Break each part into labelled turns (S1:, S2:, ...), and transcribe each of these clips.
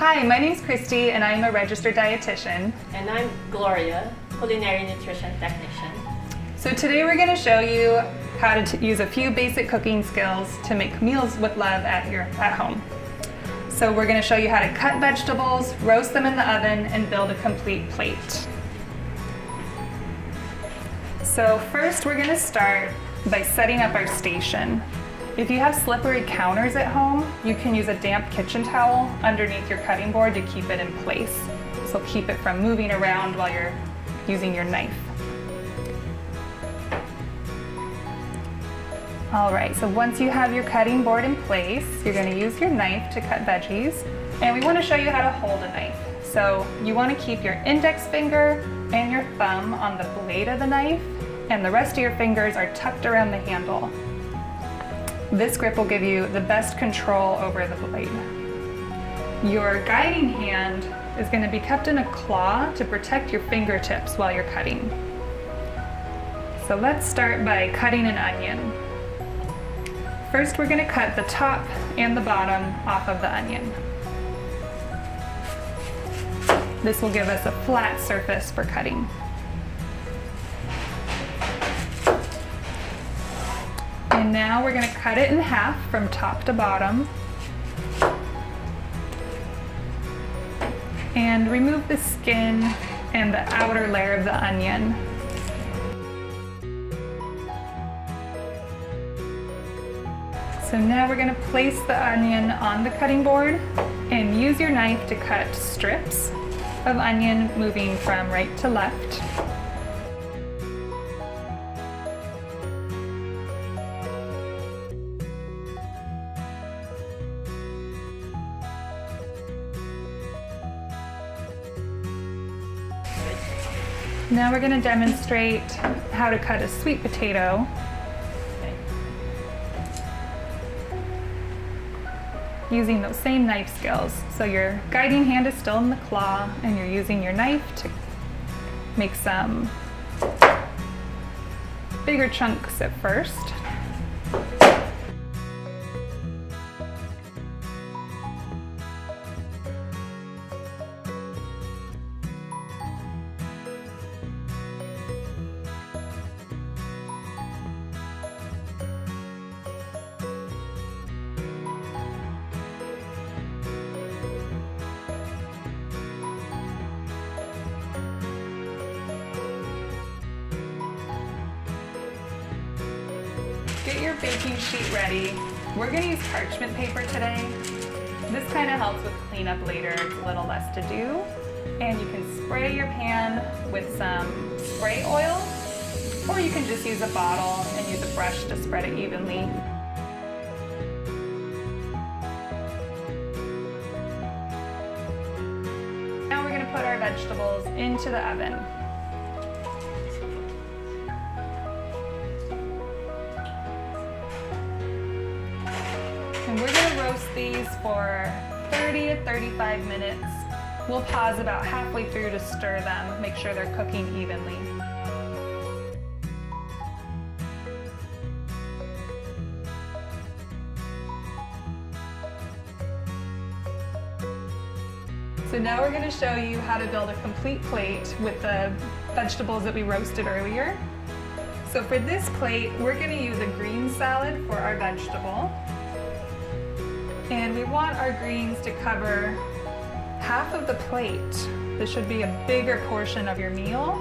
S1: Hi, my name's Christy and I'm a registered dietitian.
S2: And I'm Gloria, culinary nutrition technician.
S1: So today we're going to show you how to use a few basic cooking skills to make meals with love at home. So we're going to show you how to cut vegetables, roast them in the oven, and build a complete plate. So first we're going to start by setting up our station. If you have slippery counters at home, you can use a damp kitchen towel underneath your cutting board to keep it in place. So keep it from moving around while you're using your knife. All right, so once you have your cutting board in place, you're going to use your knife to cut veggies. And we want to show you how to hold a knife. So you want to keep your index finger and your thumb on the blade of the knife, and the rest of your fingers are tucked around the handle. This grip will give you the best control over the blade. Your guiding hand is going to be kept in a claw to protect your fingertips while you're cutting. So let's start by cutting an onion. First, we're going to cut the top and the bottom off of the onion. This will give us a flat surface for cutting. And now we're going to cut it in half from top to bottom. And remove the skin and the outer layer of the onion. So now we're going to place the onion on the cutting board and use your knife to cut strips of onion moving from right to left. Now we're going to demonstrate how to cut a sweet potato. Using those same knife skills. So your guiding hand is still in the claw and you're using your knife to make some bigger chunks at first. Get your baking sheet ready. We're going to use parchment paper today. This kind of helps with cleanup later. It's a little less to do. And you can spray your pan with some spray oil, or you can just use a bottle and use a brush to spread it evenly. Now we're going to put our vegetables into the oven. And we're going to roast these for 30 to 35 minutes. We'll pause about halfway through to stir them, make sure they're cooking evenly. So now we're going to show you how to build a complete plate with the vegetables that we roasted earlier. So for this plate, we're going to use a green salad for our vegetable. And we want our greens to cover half of the plate. This should be a bigger portion of your meal.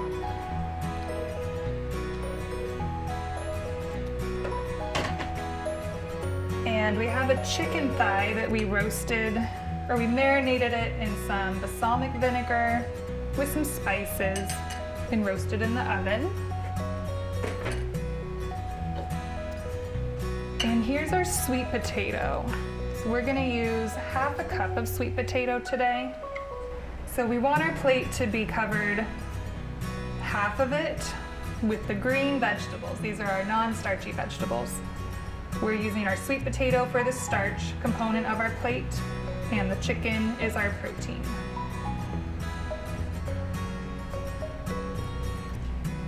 S1: And we have a chicken thigh that we roasted, or we marinated it in some balsamic vinegar with some spices and roasted in the oven. And here's our sweet potato. So we're going to use half a cup of sweet potato today. So we want our plate to be covered half of it with the green vegetables. These are our non-starchy vegetables. We're using our sweet potato for the starch component of our plate, and the chicken is our protein.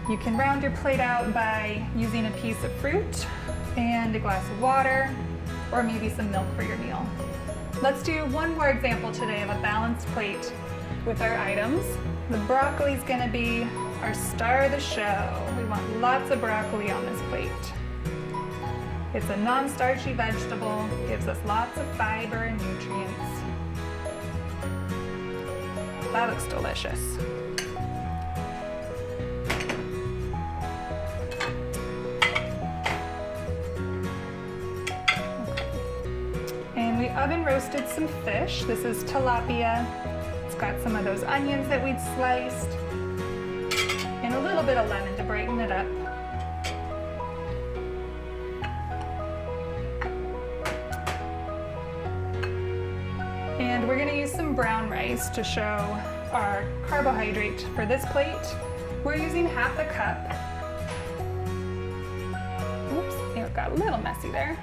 S1: You can round your plate out by using a piece of fruit and a glass of water, or maybe some milk for your meal. Let's do one more example today of a balanced plate with our items. The broccoli is going to be our star of the show. We want lots of broccoli on this plate. It's a non-starchy vegetable, gives us lots of fiber and nutrients. That looks delicious. And we oven roasted some fish. This is tilapia. It's got some of those onions that we'd sliced and a little bit of lemon to brighten it up. And we're going to use some brown rice to show our carbohydrate for this plate. We're using half a cup. Oops, it got a little messy there.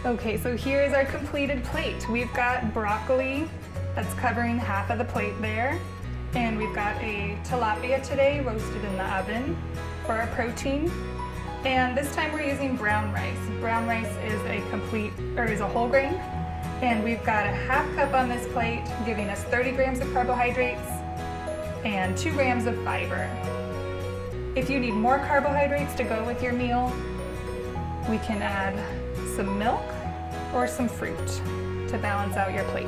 S1: Okay, so here is our completed plate. We've got broccoli that's covering half of the plate there. And we've got a tilapia today roasted in the oven for our protein. And this time we're using brown rice. Brown rice is a whole grain. And we've got a half cup on this plate, giving us 30 grams of carbohydrates and 2 grams of fiber. If you need more carbohydrates to go with your meal, we can add some milk or some fruit to balance out your plate.